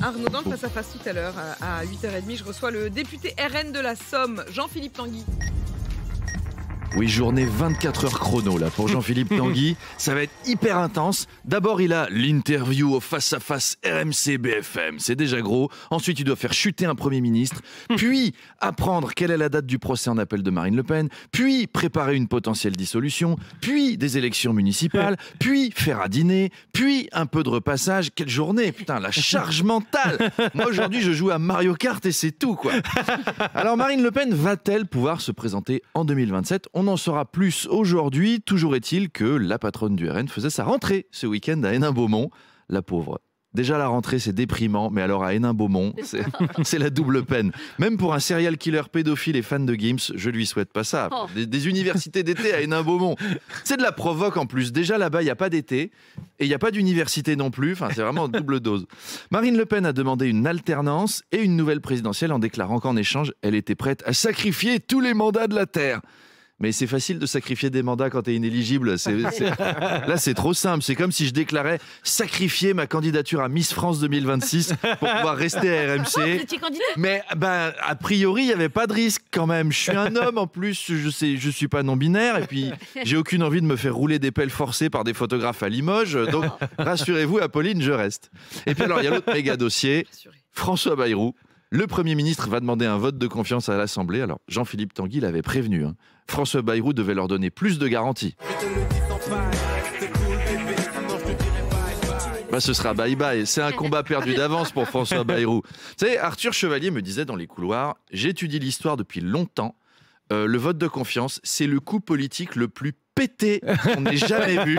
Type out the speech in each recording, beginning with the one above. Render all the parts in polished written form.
Arnaud, dans le face-à-face tout à l'heure, à 8h30, je reçois le député RN de la Somme, Jean-Philippe Tanguy. Oui, journée 24 heures chrono là pour Jean-Philippe Tanguy. Ça va être hyper intense. D'abord, il a l'interview au face-à-face RMC BFM. C'est déjà gros. Ensuite, il doit faire chuter un Premier ministre. Puis, apprendre quelle est la date du procès en appel de Marine Le Pen. Puis, préparer une potentielle dissolution. Puis, des élections municipales. Puis, faire à dîner. Puis, un peu de repassage. Quelle journée, putain, la charge mentale. Moi, aujourd'hui, je joue à Mario Kart et c'est tout, quoi. Alors, Marine Le Pen va-t-elle pouvoir se présenter en 2027 ? On en saura plus aujourd'hui. Toujours est-il que la patronne du RN faisait sa rentrée ce week-end à Hénin-Beaumont. La pauvre. Déjà, la rentrée, c'est déprimant, mais alors à Hénin-Beaumont, c'est la double peine. Même pour un serial killer pédophile et fan de Gims, je lui souhaite pas ça. Des universités d'été à Hénin-Beaumont. C'est de la provoque en plus. Déjà, là-bas, il n'y a pas d'été et il n'y a pas d'université non plus. Enfin, c'est vraiment double dose. Marine Le Pen a demandé une alternance et une nouvelle présidentielle en déclarant qu'en échange, elle était prête à sacrifier tous les mandats de la Terre. Mais c'est facile de sacrifier des mandats quand t'es inéligible. Là, c'est trop simple. C'est comme si je déclarais sacrifier ma candidature à Miss France 2026 pour pouvoir rester à RMC. Mais a priori, il n'y avait pas de risque quand même. Je suis un homme en plus, je suis pas non-binaire. Et puis, j'ai aucune envie de me faire rouler des pelles forcées par des photographes à Limoges. Donc, rassurez-vous, Apolline, je reste. Et puis alors, il y a l'autre méga dossier, François Bayrou. Le Premier ministre va demander un vote de confiance à l'Assemblée. Alors, Jean-Philippe Tanguy l'avait prévenu. François Bayrou devait leur donner plus de garanties. Ce sera bye-bye. C'est un combat perdu d'avance pour François Bayrou. Vous savez, Arthur Chevalier me disait dans les couloirs, j'étudie l'histoire depuis longtemps. Le vote de confiance, c'est le coup politique le plus pété qu'on n'ait jamais vu.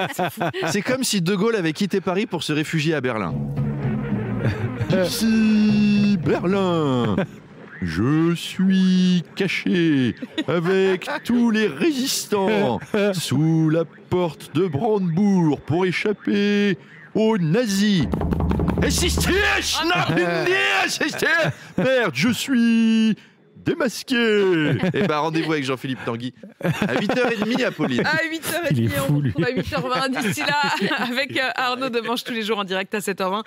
C'est comme si De Gaulle avait quitté Paris pour se réfugier à Berlin. Ici, Berlin. Je suis caché avec tous les résistants sous la porte de Brandebourg pour échapper aux nazis. Merde, je suis démasqué. Et rendez-vous avec Jean-Philippe Tanguy à 8h30 à Pauline. À 8h30, on se retrouve à 8h20 d'ici là avec Arnaud de Manche tous les jours en direct à 7h20.